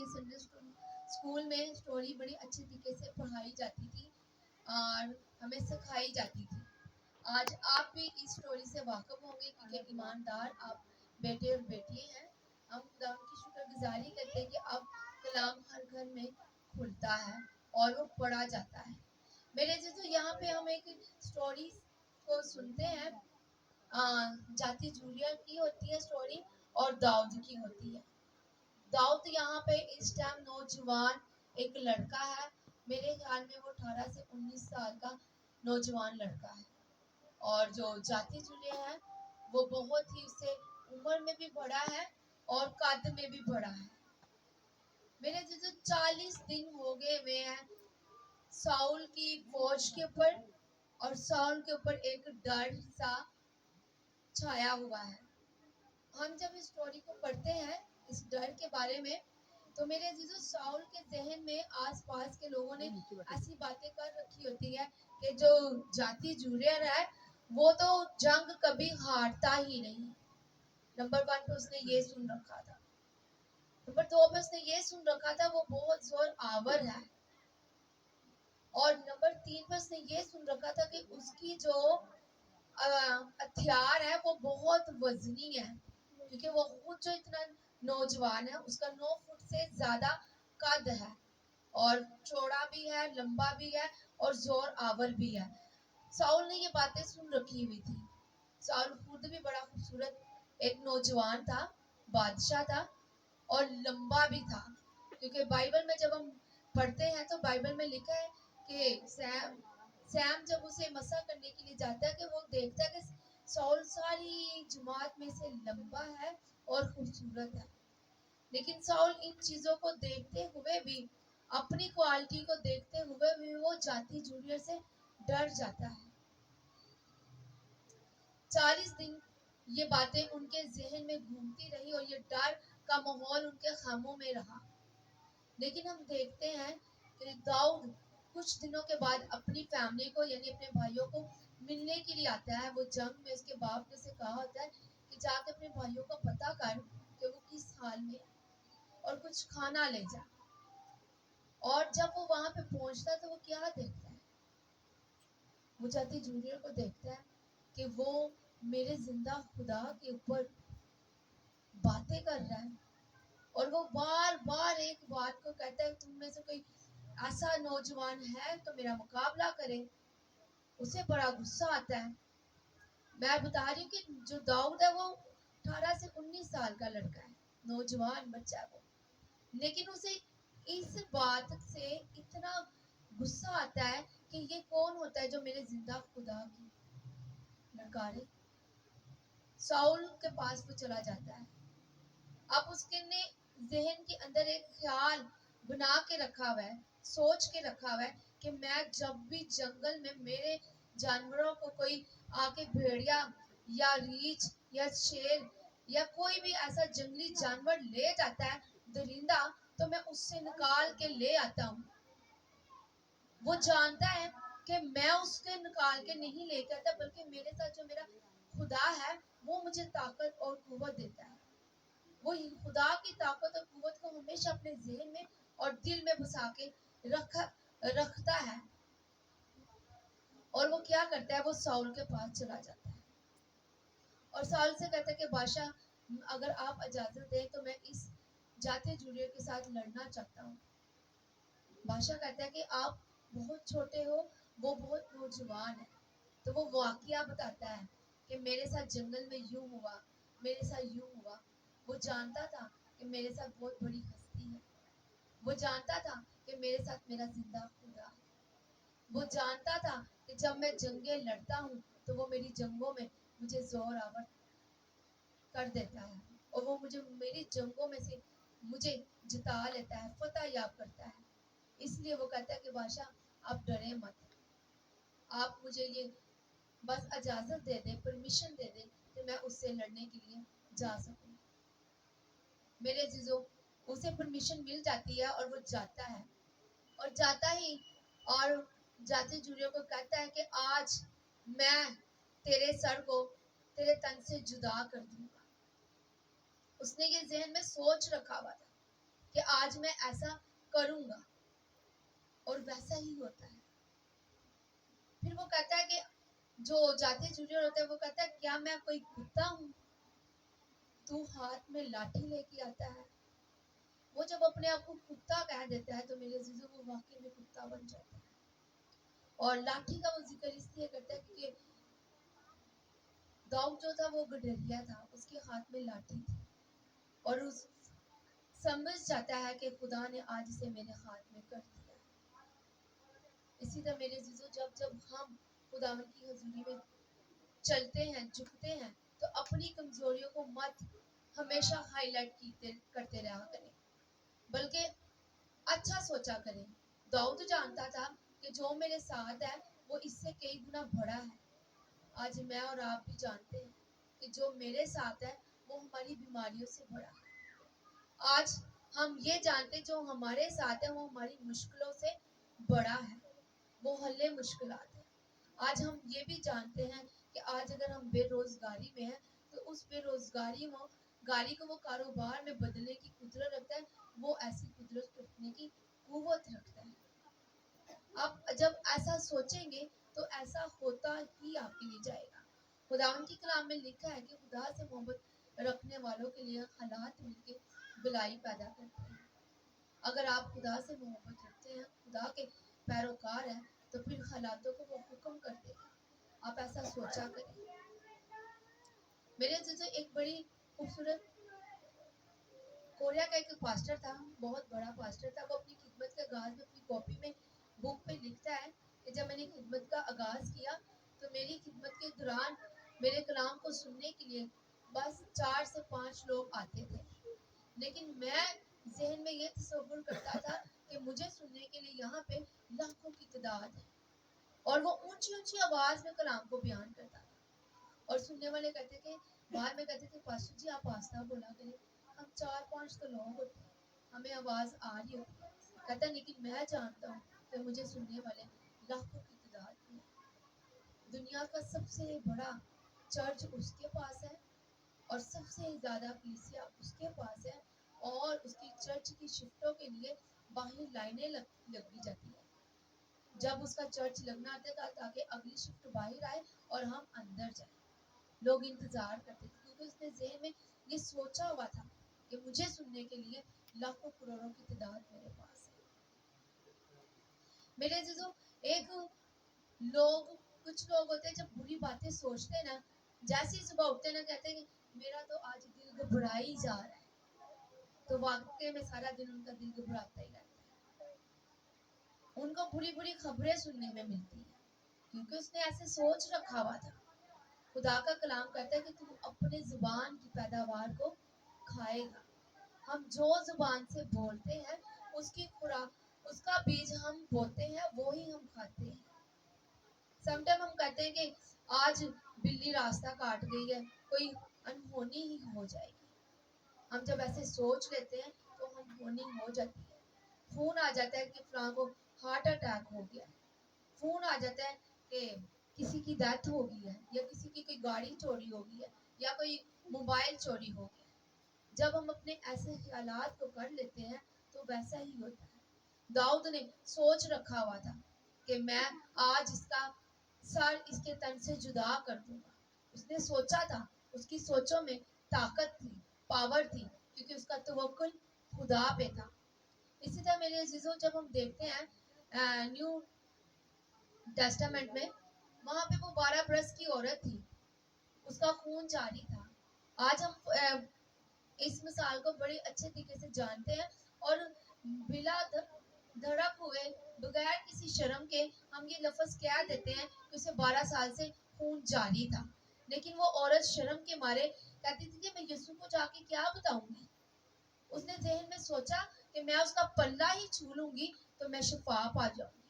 Sunday school میں story بڑی اچھے طریقے سے پڑھائی جاتی تھی اور ہمیں سکھائی جاتی تھی. آج آپ بھی اس اسٹوری سے واقف ہوں گے کیونکہ ایماندار آپ بیٹے اور بیٹی ہیں. ہم خدا کی شکر گزاری کرتے ہیں کہ اب کلام ہر گھر میں کھلتا ہے اور وہ پڑھا جاتا ہے. میرے عزیزو یہاں پہ ہم ایک اسٹوری کو سنتے ہیں. جاتی جولیا کی ہوتی ہے اسٹوری اور داؤد کی ہوتی ہے. داؤد یہاں پہ اس ٹائم نوجوان ایک لڑکا ہے. میرے خیال میں وہ 18 سے 19 سال کا نوجوان لڑکا ہے. اور جو جاتی جولیا ہے وہ بہت ہی اس سے عمر میں بھی بڑا ہے اور قد میں بھی بڑا ہے. میرے عزیزو 40 دن ہو گئے ہوئے ہیں ساؤل کی فوج کے اوپر اور ساؤل کے اوپر ایک ڈر سا چھایا ہوا ہے. ہم جب اس اسٹوری کو پڑھتے ہیں اس ڈر کے بارے میں تو میرے عزیزو ساؤل کے ذہن میں آس پاس کے لوگوں نے ایسی باتیں کر رکھی ہوتی ہے کہ جو جاتی جولیا ہے وہ تو جنگ کبھی ہارتا ہی نہیں. نمبر 1 پہ اس نے یہ سن رکھا تھا. نمبر 2 پہ اس نے یہ سن رکھا تھا وہ بہت زور آور ہے. اور نمبر 3 پہ اس نے یہ سن رکھا تھا کہ اس کی جو ہتھیار ہے وہ بہت وزنی ہے کیونکہ وہ خود جو اتنا نوجوان ہے اس کا 9 فٹ سے زیادہ قد ہے اور چوڑا بھی ہے لمبا بھی ہے اور زور آور بھی ہے. ساؤل نے یہ باتیں سن رکھی ہوئی تھی. ساؤل خود بھی بڑا خوبصورت ایک نوجوان تھا, بادشاہ تھا اور لمبا بھی تھا کیونکہ بائبل میں جب ہم پڑھتے ہیں تو بائبل میں لکھا ہے کہ سیم جب اسے مسح کرنے کے لیے جاتا ہے کہ وہ دیکھتا ہے کہ ساؤل ساری جماعت میں سے لمبا ہے اور خوبصورت ہے. لیکن ساؤل ان چیزوں کو دیکھتے ہوئے بھی اپنی کوالٹی کو دیکھتے ہوئے بھی وہ جاتی جولیا سے ڈر جاتا ہے. 40 دن یہ باتیں ان کے ذہن میں گھومتی رہی اور یہ ڈر کا ماحول ان کے خیموں میں رہا. لیکن ہم دیکھتے ہیں کہ داؤد کچھ دنوں کے بعد اپنی فیملی کو یعنی اپنے بھائیوں کو ملنے کے لیے آتا ہے. وہ جنگ میں اس کے باپ نے اسے کہا ہوتا ہے کہ جا کے اپنے بھائیوں کا پتہ کر کہ وہ کس حال میں ہے اور کچھ کھانا لے جا. اور جب وہ وہاں پہ پہنچتا ہے تو وہ کیا دیکھتا ہے؟ وہ جاتی جولیا کو دیکھتا ہے کہ وہ میرے زندہ خدا کے اوپر باتیں کر رہا ہے اور وہ بار بار ایک بات کو کہتا ہے تم میں سے کوئی ایسا نوجوان ہے تو میرا مقابلہ کرے. اسے بڑا غصہ آتا ہے. میں بتا رہی ہوں کہ جو داؤد ہے وہ 18 سے 19 سال کا لڑکا ہے, نوجوان بچہ وہ. لیکن اسے اس بات سے اتنا غصہ آتا ہے کہ یہ کون ہوتا ہے جو میرے زندہ خدا کی نکارے. ساؤل کے پاس وہ چلا جاتا ہے. اب اس کے نے ذہن کے اندر ایک خیال بنا کے رکھا ہوا ہے, سوچ کے رکھا ہوا ہے کہ میں جب بھی جنگل میں میرے جانوروں کو کوئی آ کے بھیڑیا یا ریچھ یا شیر یا کوئی بھی ایسا جنگلی جانور لے جاتا ہے درندہ تو میں اس سے نکال کے لے آتا ہوں. وہ جانتا ہے کہ میں اس کے نکال کے نہیں لے کے آتا بلکہ میرے ساتھ جو میرا خدا ہے وہ مجھے طاقت اور قوت دیتا ہے. وہ خدا کی طاقت اور قوت کو ہمیشہ اپنے ذہن میں اور دل میں بسا کے رکھتا ہے. اور وہ کیا کرتا ہے, وہ ساؤل کے پاس چلا جاتا ہے اور ساؤل سے کہتا ہے کہ بادشاہ اگر آپ اجازت دیں تو میں اس جاتے جولیا کے ساتھ لڑنا چاہتا ہوں. بادشاہ کہتا ہے کہ آپ بہت چھوٹے ہو, وہ بہت نوجوان ہے. تو وہ واقعہ بتاتا ہے کہ میرے ساتھ جنگل میں یوں ہوا, میرے ساتھ یوں ہوا. وہ جانتا تھا کہ میرے ساتھ بہت بڑی ہستی ہے. وہ جانتا تھا کہ میرے ساتھ میرا زندہ خدا ہے. وہ جانتا تھا کہ جب میں جنگیں لڑتا ہوں تو وہ میری جنگوں میں مجھے زور آور کر دیتا ہے اور وہ مجھے میری جنگوں میں سے مجھے جتا لیتا ہے, فتح یاب کرتا ہے. اس لیے وہ کہتا ہے کہ بادشاہ آپ ڈریں مت, آپ مجھے یہ بس اجازت دے دیں, پرمیشن دے دیں کہ میں اس سے لڑنے کے لیے جا سکوں. میرے عزیزو اسے پرمیشن مل جاتی ہے اور وہ جاتا ہے اور جاتا ہی اور جاتی جولیا کو کہتا ہے کہ آج میں تیرے سر کو تیرے تن سے جدا کر دوں گا. اس نے یہ ذہن میں سوچ رکھا ہوا تھا کہ آج میں ایسا کروں گا، اور ویسا ہی ہوتا ہے. پھر وہ کہتا ہے کہ جو جاتے جونیئر ہوتا ہے وہ کہتا ہے کیا میں کوئی کتا ہوں تو ہاتھ میں لاٹھی لے کے آتا ہے. وہ جب اپنے آپ کو کتا کہہ دیتا ہے تو میرے عزیزوں وہ واقعی میں کتا بن جاتا ہے. اور لاٹھی کا وہ ذکر اس لیے کرتا ہے کیونکہ داؤد جو تھا وہ گڈریا تھا، اس کے ہاتھ میں لاٹھی تھی، اور اس سمجھ جاتا ہے کہ خدا نے آج اسے میرے ہاتھ میں کر دیا. اسی طرح میرے عزیزوں جب ہم خداوند کی حضوری میں چلتے ہیں، جھکتے ہیں، تو اپنی کمزوریوں کو مت ہمیشہ ہائی لائٹ کرتے رہا کریں، بلکہ اچھا سوچا کریں. داؤد جانتا تھا کہ جو میرے ساتھ ہے وہ اس سے کئی گنا بڑا ہے. آج میں اور آپ بھی جانتے ہیں کہ جو میرے ساتھ ہے وہ ہماری بیماریوں سے بڑا ہے. آج ہم یہ جانتے جو ہمارے ساتھ ہے وہ ہماری مشکلوں سے بڑا ہے، وہ حل مشکلات ہے. آج ہم یہ بھی جانتے ہیں کہ آج اگر ہم بے روزگاری میں ہیں تو اس بے روزگاری گاری کو وہ کاروبار میں بدلنے کی قدرت رکھتا ہے، وہ ایسی قدرت رکھنے کی قوت رکھتا ہے. آپ جب ایسا سوچیں گے تو ایسا ہوتا ہی آپ کے لیے جائے گا. خداوند کی کلام میں لکھا ہے کہ خدا سے محبت رکھنے والوں کے لیے حالات مل کے بلائی پیدا کرتے ہیں. اگر آپ خدا سے محبت رکھتے ہیں، خدا کے پیروکار ہیں، تو پھر حالاتوں کو وہ حکم کرتے ہیں. آپ ایسا سوچا کریں. میرے عزیزوں ایک بڑی خوبصورت کوریا کا ایک پاسٹر تھا، بہت بڑا پاسٹر تھا. وہ اپنی خدمت کا آغاز میں اپنی کاپی میں بک پہ لکھتا ہے کہ جب میں نے خدمت کا آغاز کیا تو میری خدمت کے دوران میرے کلام کو سننے کے لیے بس 4 سے 5 لوگ آتے تھے، لیکن میں ذہن میں یہ تصور کرتا تھا کہ مجھے سننے کے لیے یہاں پہ لاکھوں کی تعداد ہے. اور وہ اونچی اونچی آواز میں کلام کو بیان کرتا تھا، اور سننے والے کہتے کہ بعد میں کہتے تھے پاسٹر جی آپ آہستہ بولا کریں، ہم 4-5 تو لوگ ہوتے ہیں، ہمیں آواز آ رہی ہوتی ہے. کہتا لیکن میں جانتا ہوں کہ مجھے سننے والے لاکھوں کی تعداد میں. دنیا کا سب سے بڑا چرچ اس کے پاس ہے، اور سب سے زیادہ کلیسیا اس کے پاس ہے، اور اس کی چرچ کی شفٹوں کے لیے باہر لائنیں لگی جاتی ہیں. جب اس کا چرچ لگنا آتا تھا تاکہ اگلی شفٹ باہر آئے اور ہم اندر جائیں. لوگ انتظار کرتے تھے کیونکہ اس نے ذہن میں یہ سوچا ہوا تھا کہ مجھے سننے کے لیے لاکھوں کروڑوں کی تعداد میرے پاس ہے. میرے عزیزوں ایک کچھ لوگ ہوتے ہیں جب بری باتیں سوچتے ہیں نا، جیسے ہی صبح اٹھتے نا کہتے ہیں کہ میرا تو آج دل گھبرا ہی جا رہا ہے، تو واقعی میں سارا دن ان کا دل گھبراتا ہی رہتا ہے. ان کو بری بری خبریں سننے میں ملتی ہیں کیونکہ اس نے ایسے سوچ رکھا ہوا تھا. خدا کا کلام کہتا ہے کہ تم اپنے زبان کی پیداوار کو کھائے گا. ہم جو زبان سے بولتے ہیں اس کی خوراک، اس کا بیج ہم بوتے ہیں وہی ہم کھاتے ہیں. سم ٹائم ہم کہتے ہیں کہ آج بلی راستہ کاٹ گئی ہے، کوئی انہونی ہی ہو جائے گی. ہم جب ایسے سوچ لیتے ہیں تو ہم ہونی ہو جاتی ہے. فون آ جاتا ہے کہ فلاں کو ہارٹ اٹیک ہو گیا ہے. فون آ جاتا ہے کہ کسی کی ڈیتھ ہو گئی ہے، یا کسی کی کوئی گاڑی چوری ہو گئی ہے، یا کوئی موبائل چوری ہو گیا ہے. جب ہم اپنے ایسے خیالات کو کر لیتے ہیں تو ویسا ہی ہوتا ہے. داؤد نے سوچ رکھا ہوا تھا کہ میں آج اس کا سر اس کے تن سے جدا کر دوں گا. اس نے سوچا تھا، اس کی سوچوں میں طاقت تھی، پاور تھی، کیونکہ اس کا توکل خدا پہ تھا. اسی طرح میرے عزیزوں جب ہم دیکھتے ہیں نیو ٹیسٹامنٹ میں، وہاں پہ وہ 12 برس کی عورت تھی، اس کا خون جاری تھا. آج ہم اس مثال کو بڑے اچھے طریقے سے جانتے ہیں، اور بلا دھڑک ہوئے بغیر کسی شرم کے ہم یہ لفظ کہہ دیتے ہیں کہ اسے 12 سال سے خون جاری تھا. لیکن وہ عورت شرم کے مارے کہتی تھی کہ میں یسوع کو جا کے کیا بتاؤں گی. اس نے ذہن میں سوچا کہ میں اس کا پلہ ہی چھو لوں گی تو میں شفا پا جاؤں گی.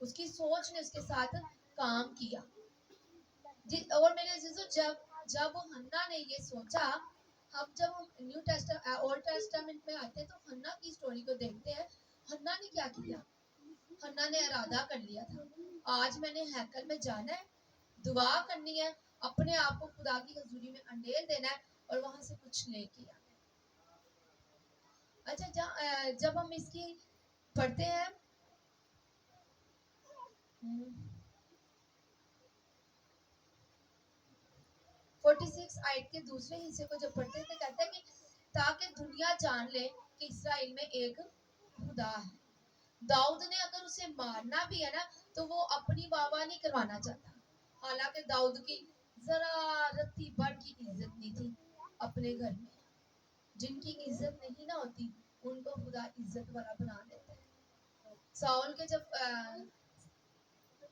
اس کی سوچ نے اس کے ساتھ کام کیا. اور میرے عزیزو جب ہنا نے یہ سوچا، جب ہم اولڈ ٹیسٹامنٹ میں آتے ہیں تو ہنا کی سٹوری کو دیکھتے ہیں. ہنا نے کیا کیا؟ ہنا نے ارادہ کر لیا تھا آج میں نے ہیکل میں جانا ہے، دعا کرنی ہے، اپنے آپ کو خدا کی حضوری میں انڈیل دینا ہے اور وہاں سے کچھ لے کے آنا ہے. اچھا جب ہم اس کی پڑھتے ہیں 46 آیت کے دوسرے حصے کو جب پڑھتے تھے کہتے ہیں کہ تاکہ دنیا جان لے کہ اسرائیل میں ایک خدا ہے. داؤد نے اگر اسے مارنا بھی ہے نا تو وہ اپنی واہ نہیں کروانا چاہتا. حالانکہ داؤد کی ذرا رتی بڑھ کی عزت نہیں تھی اپنے گھر میں. جن کی عزت نہیں نہ ہوتی ان کو خدا عزت والا بنا دیتا ہے. ساؤل کے جب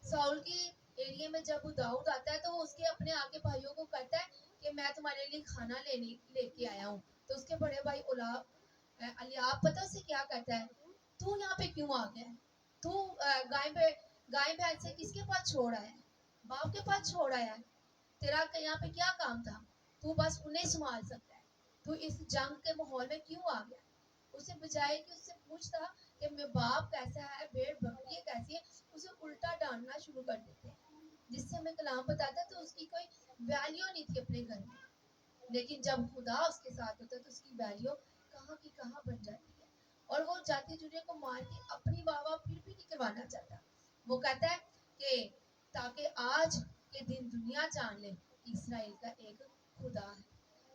ساؤل کی ایریا میں جب داؤد آتا ہے تو وہ اس کے اپنے آگے بھائیوں کو کہتا ہے کہ میں تمہارے لیے کھانا لے کے آیا ہوں. تو اس کے بڑے بھائی الیاب پتہ اسے کیا کہتا ہے, تو یہاں پہ کیوں آ گیا ہے؟ تو گائے بھینس سے کس کے پاس چھوڑ آیا ہے؟ باپ کے پاس چھوڑ آیا ہے. تیرا یہاں پہ کیا کام تھا؟ تو بس انہیں سنبھال سکتا ہے. تو اس جنگ کے ماحول میں کیوں آ گیا؟ اسے بجائے کہ اس سے پوچھتا کہ میں باپ کیسا ہے, بھیڑ بکری کیسی ہے, اسے الٹا ڈالنا شروع کر دیتے ہیں جس سے ہمیں کلام بتاتا ہے تو اس کی کوئی ویلیو نہیں تھی اپنے گھر میں. لیکن جب خدا اس کے ساتھ ہوتا ہے تو اس کی ویلیو کہاں کی کہاں بن جاتی ہے. اور وہ جاتی جڑے کو مار کے اپنی واہ پھر بھی نہیں کروانا چاہتا. وہ کہتا ہے کہ تاکہ آج کے دن دنیا جان لے کہ اسرائیل کا ایک خدا ہے.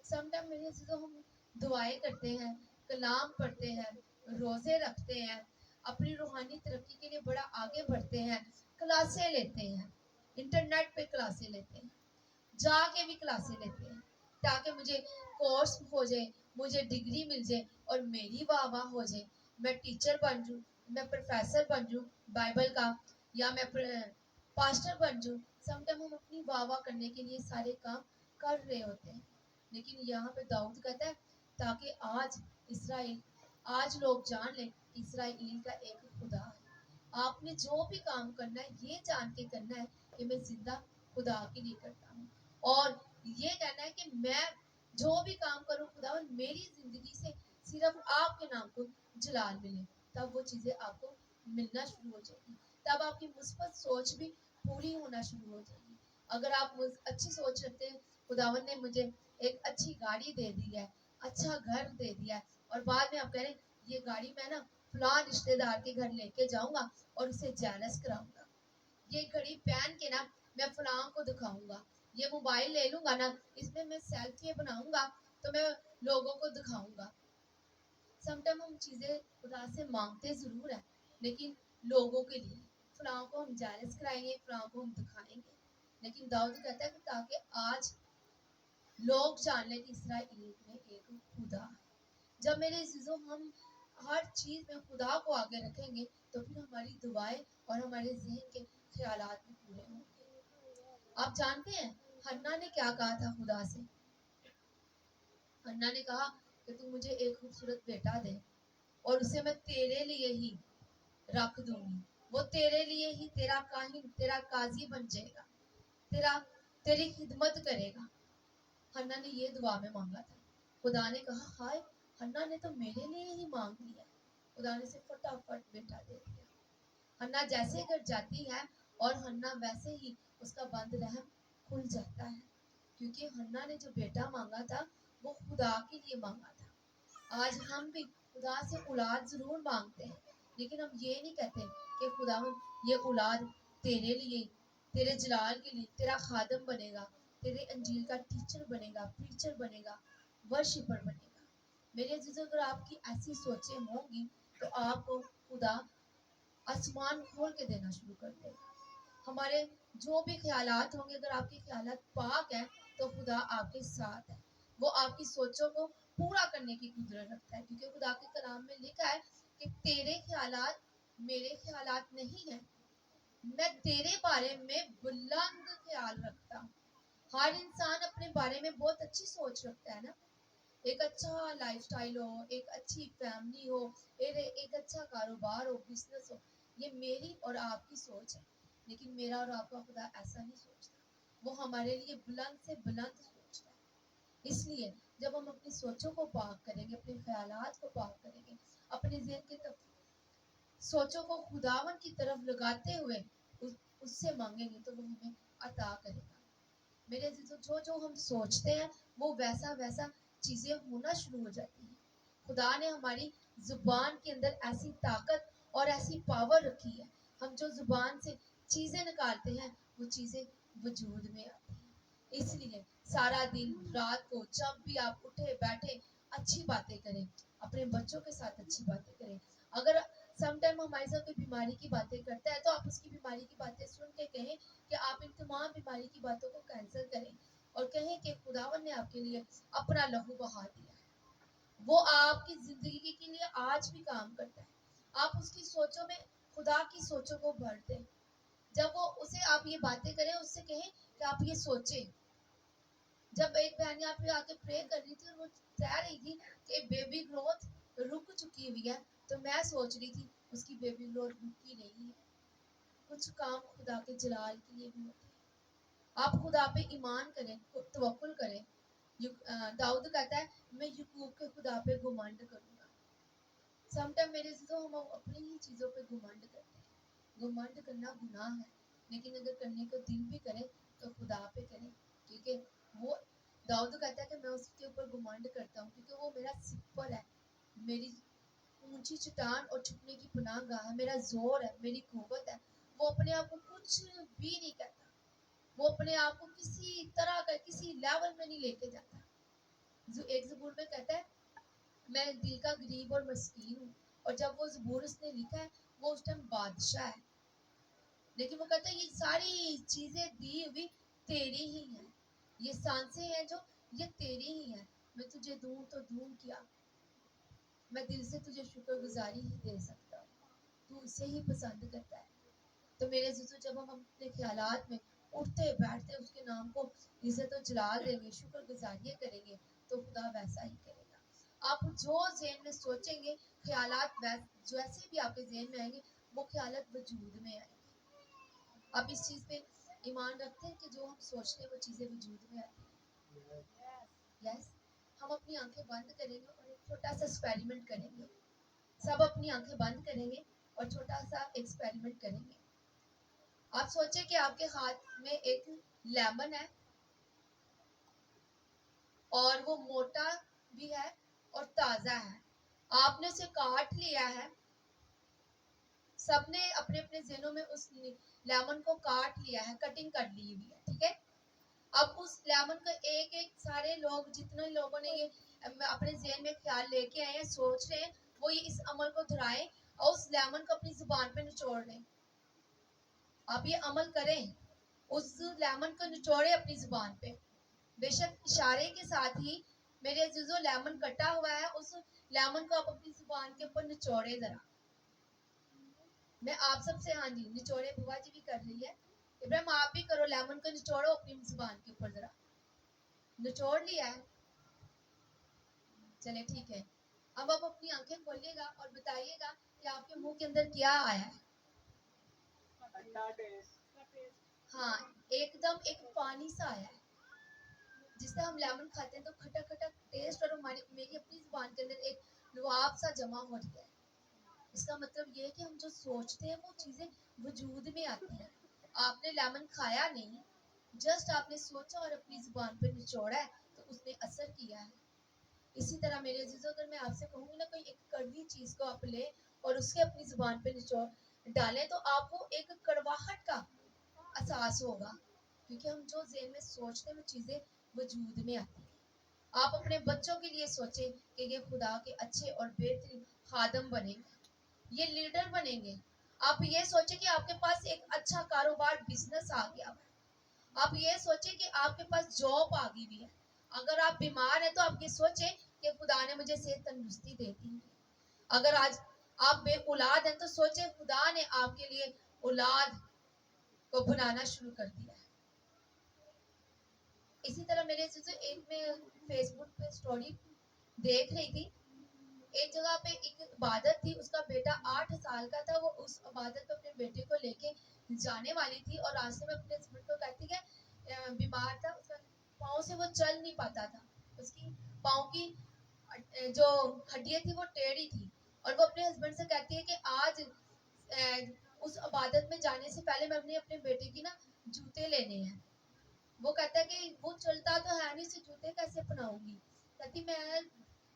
سم ٹائم میرے عزیزوں ہم دعائیں کرتے ہیں, کلام پڑھتے ہیں, روزے رکھتے ہیں, اپنی روحانی ترقی کے لیے بڑا آگے بڑھتے ہیں, کلاسیں لیتے ہیں, انٹرنیٹ پہ کلاسیں لیتے ہیں, جا کے بھی کلاسیں لیتے ہیں تاکہ مجھے کورس ہو جائے, مجھے ڈگری مل جائے اور میری واہ واہ ہو جائے, میں ٹیچر بن جوں, میں پروفیسر بن جوں بائبل کا, یا میں پاسٹر بن جوں. سم ٹائم ہم اپنی واہ واہ کرنے کے لیے سارے کام کر رہے ہوتے ہیں. لیکن یہاں پہ داؤد کہتا ہے تاکہ آج لوگ جان لیں اسرائیل کا ایک خدا ہے. آپ نے جو بھی کام کرنا ہے یہ جان کے کرنا ہے کہ میں زندہ خدا کے لیے کرتا ہوں, اور یہ کہنا ہے کہ میں جو بھی کام کروں خدا میری زندگی سے صرف آپ کے نام کو جلال ملے. تب وہ چیزیں آپ کو ملنا شروع ہو جائے گی, تب آپ کی مثبت سوچ بھی پوری ہونا شروع ہو جائے گی. اگر آپ اچھی سوچ رکھتے ہیں خداوند نے مجھے ایک اچھی گاڑی دے دی ہے, اچھا گھر دے دیا ہے, اور بعد میں آپ کہہ رہے ہیں یہ گاڑی میں نا فلاں رشتے دار کے گھر لے کے جاؤں گا اور اسے جیلس کراؤں گا, یہ گھڑی پہن کے نا میں فلاں کو دکھاؤں گا, یہ موبائل لے لوں گا نا اس میں سیلفی بناؤں گا تو میں لوگوں کو دکھاؤں گا. سم ٹائم ہم چیزیں خدا سے مانگتے ضرور ہیں لیکن لوگوں کے لیے, فلاں کو ہم جیلس کرائیں گے, فلاں کو ہم دکھائیں گے. لیکن داؤد کہتا ہے کہ تاکہ آج لوگ جان لیں کہ اسرائیل میں ایک خدا ہے. جب میرے عزیزوں ہم ہر چیز میں خدا کو آگے رکھیں گے تو پھر ہماری دعائیں اور ہمارے ذہن کے خیالات بھی پورے ہوں گے. آپ جانتے ہیں حنا نے کیا کہا تھا خدا سے؟ حنا نے کہا کہ تو مجھے ایک خوبصورت بیٹا دے اور اسے میں تیرے لیے ہی رکھ دوں گی, وہ تیرے لیے ہی تیرا کاہن, تیرا قاضی بن جائے گا, تیری خدمت کرے گا. حنا نے یہ دعا میں مانگا تھا. خدا نے کہا ہائے حنا نے تو میرے لیے ہی مانگ لیا. خدا نے اسے فٹافٹ بیٹا دے دیا. حنا جیسے گھر جاتی ہے اور حنا ویسے ہی اس کا بند رحم کھل جاتا ہے, کیونکہ حنا نے جو بیٹا مانگا تھا وہ خدا کے لیے مانگا تھا. آج ہم بھی خدا سے اولاد ضرور مانگتے ہیں لیکن ہم یہ نہیں کہتے کہ خدا یہ اولاد تیرے لیے, تیرے جلال کے لیے, تیرا خادم بنے گا, تیرے انجیل کا ٹیچر بنے گا, پریچر بنے گا, ورشپر بنے گا. میرے عزیزوں اگر آپ کی ایسی سوچیں ہوں گی تو آپ کو خدا آسمان کھول کے دینا شروع کر دے گا. ہمارے جو بھی خیالات ہوں گے اگر آپ کے خیالات پاک ہیں تو خدا آپ کے ساتھ ہے. وہ آپ کی سوچوں کو پورا کرنے کی قدرت رکھتا ہے, کیونکہ خدا کے کلام میں لکھا ہے کہ تیرے خیالات میرے خیالات نہیں ہیں, میں تیرے بارے میں بلند خیال رکھتا ہوں. ہر انسان اپنے بارے میں بہت اچھی سوچ رکھتا ہے نا, ایک اچھا لائف سٹائل ہو, ایک اچھی فیملی ہو, ایک اچھا کاروبار ہو, بزنس ہو, یہ میری اور آپ کی سوچ ہے. لیکن میرا اور آپ کا خدا ایسا نہیں سوچتا, وہ ہمارے لیے بلند سے بلند سوچتا ہے. اس لیے جب ہم اپنی سوچوں کو پاک کریں گے, اپنے خیالات کو پاک کریں گے, اپنے ذہن کی سوچوں کو خداوند کی طرف لگاتے ہوئے اس سے مانگیں گے تو وہ ہمیں عطا کرے گا. میرے عزیزو جو ہم سوچتے ہیں وہ ویسا چیزیں ہونا شروع ہو جاتی ہیں. خدا نے ہماری زبان کے اندر ایسی طاقت اور ایسی پاور رکھی ہے. ہم جو زبان سے چیزیں نکالتے ہیں وہ چیزیں وجود میں آتی ہیں. اس لیے سارا دن رات کو جب بھی آپ اٹھے بیٹھے اچھی باتیں کریں, اپنے بچوں کے ساتھ اچھی باتیں کریں. اگر سم ٹائم ہمارے ساتھ کوئی بیماری کی باتیں کرتا ہے تو آپ اس کی بیماری کی باتیں سن کے کہیں کہ آپ ان تمام بیماری کی باتوں کو کینسل کریں اور کہیں کہ خداوند نے آپ کے لیے اپنا لہو بہا دیا ہے. وہ آپ کی زندگی کے لیے آج بھی کام کرتا ہے. آپ اس کی سوچوں میں خدا کی سوچوں کو بھر دیں. جب وہ اسے آپ یہ باتیں کریں, اس سے کہیں کہ آپ یہ سوچیں. جب ایک بہن یہاں پہ آ کے پرے کر رہی تھی اور وہ کہہ رہی تھی کہ بیبی گروتھ رک چکی ہوئی ہے, تو میں سوچ رہی تھی اس کی بیبی گروتھ رکی نہیں ہے. کچھ کام خدا کے جلال کے لیے بھی ہوتے ہیں. آپ خدا پہ ایمان کریں, توکل کریں. داؤد کہتا ہے میں یعقوب کے خدا پہ گھمنڈ کروں گا. سم ٹائم میرے سے تو ہم اپنی ہی چیزوں پہ گھمنڈ کرتے ہیں. گھمنڈ کرنا گناہ ہے, لیکن اگر کرنے کو دل بھی کرے تو خدا پہ کریں, کیونکہ وہ داؤد کہتا ہے کہ میں اس کے اوپر گھمنڈ کرتا ہوں کیونکہ وہ میرا سپر ہے, میری اونچی چٹان اور چھپنے کی پناہ گاہ ہے, میرا زور ہے, میری قوت ہے. وہ اپنے آپ کو کچھ بھی نہیں کہتا, وہ اپنے آپ کو کسی طرح کا کسی لیول میں نہیں لے کے جاتا. ایک زبور میں کہتا ہے میں دل کا غریب اور مسکین ہوں, اور جب وہ زبور اس نے لکھا ہے وہ اس ٹائم بادشاہ ہے, لیکن وہ کہتا ہے یہ ساری چیزیں دی ہوئی تیری ہی ہیں, یہ سانسیں ہیں جو یہ تیری ہی ہیں. میں تجھے دوں تو دوں کیا, میں دل سے تجھے شکر گزاری ہی دے سکتا ہوں, تو اسے ہی پسند کرتا ہے. تو میرے عزیزو, جب ہم اپنے خیالات میں اٹھتے بیٹھتے اس کے نام کو عزت و جلال دیں گے, شکر گزاریاں کریں گے, تو خدا ویسا ہی کرے گا. آپ جو ذہن میں سوچیں گے, خیالات جیسے بھی آپ کے ذہن میں آئیں گے وہ خیالات وجود میں آئیں گے. آپ اس چیز پہ ایمان رکھتے ہیں کہ جو ہم سوچتے ہیں وہ چیزیں وجود میں آتی ہیں. یس, ہم اپنی آنکھیں بند کریں گے اور ایک چھوٹا سا ایکسپیریمنٹ کریں گے. سب اپنی آنکھیں بند کریں گے اور چھوٹا سا ایکسپیریمنٹ کریں گے. آپ سوچیں کہ آپ کے ہاتھ میں ایک لیمن ہے اور وہ موٹا بھی ہے اور تازہ ہے. آپ نے اسے کاٹ لیا ہے. سب نے اپنے اپنے ذہنوں میں اس لیمن کو کاٹ لیا ہے, کٹنگ کر لی ہوئی ہے, ٹھیک ہے. اب اس لیمن کا ایک ایک سارے لوگ جتنے لوگوں نے یہ اپنے ذہن میں خیال لے کے آئے ہیں, سوچ رہے ہیں, وہ یہ اس عمل کو دہرائیں اور اس لیمن کو اپنی زبان پہ نچوڑ لیں. آپ یہ عمل کریں, اس لیمن کو نچوڑے اپنی زبان پہ. بے شک اشارے کے ساتھ ہی میرے عزیزو لیمن کٹا ہوا ہے, اس لیمن کو آپ اپنی زبان کے اوپر نچوڑے ذرا. میں آپ سب سے, ہاں جی نچوڑے, بوا جی بھی کر رہی ہے, ابراہیم آپ بھی کرو, لیمن کو نچوڑو اپنی زبان کے اوپر ذرا. نچوڑ لیا ہے, چلے ٹھیک ہے. اب آپ اپنی آنکھیں کھولیے گا اور بتائیے گا کہ آپ کے منہ کے اندر کیا آیا ہے. ہاں, ایک دم ایک پانی سا آیا ہے. جس طرح ہم لیمن کھاتے ہیں تو کھٹا کھٹا ٹیسٹ, اور میری اپنی زبان کے اندر ایک لعاب سا جمع ہو گیا ہے. اس کا مطلب یہ ہے کہ ہم جو سوچتے ہیں وہ چیزیں وجود میں آتی ہیں. آپ نے لیمن کھایا نہیں, جسٹ آپ نے سوچا اور اپنی زبان پہ نچوڑا ہے تو اس نے اثر کیا ہے. اسی طرح میرے عزیزو, اگر میں آپ سے کہوں گی نا کوئی ایک کڑوی چیز کو آپ لیں اور اس کے اپنی زبان پہ نچوڑ ڈالیں تو آپ کو ایک کڑواہٹ کا احساس ہوگا, کیونکہ ہم جو ذہن میں سوچتے ہیں وہ چیزیں وجود میں آتی ہیں. آپ اپنے بچوں کے لیے سوچیں کہ یہ خدا کے اچھے اور بہترین خادم بنیں گے, یہ لیڈر بنیں گے. آپ یہ سوچیں کہ آپ کے پاس ایک اچھا کاروبار بزنس آ گیا ہے. آپ یہ سوچیں کہ آپ کے پاس جاب آ گئی بھی ہے. اگر آپ بیمار ہیں تو آپ یہ سوچیں کہ خدا نے مجھے صحت تندرستی دے دی. اگر آج آپ بے اولاد ہیں تو سوچیں خدا نے آپ کے لیے اولاد کو بنانا شروع کر دیا ہے. اسی طرح میرے ایک میں فیس بک پہ سٹوری دیکھ رہی تھی, ایک جگہ پہ ایک عبادت تھی, اس کا بیٹا 8 سال کا تھا. وہ اس عبادت کو اپنے بیٹے کو لے کے جانے والی تھی اور راستے میں اپنے ہسبینڈ کو کہتی کہ بیمار تھا, اس کا پاؤں سے وہ چل نہیں پاتا تھا, اس کی پاؤں کی جو ہڈیاں تھی وہ ٹیڑھی تھی, اور وہ اپنے ہسبینڈ سے کہتی ہے کہ آج اس عبادت میں جانے سے پہلے میں اپنے بیٹے کی نا جوتے لینے ہیں. وہ کہتا ہے کہ وہ چلتا تو ہے نہیں, سے جوتے کیسے پہناؤں گی. کہتی میں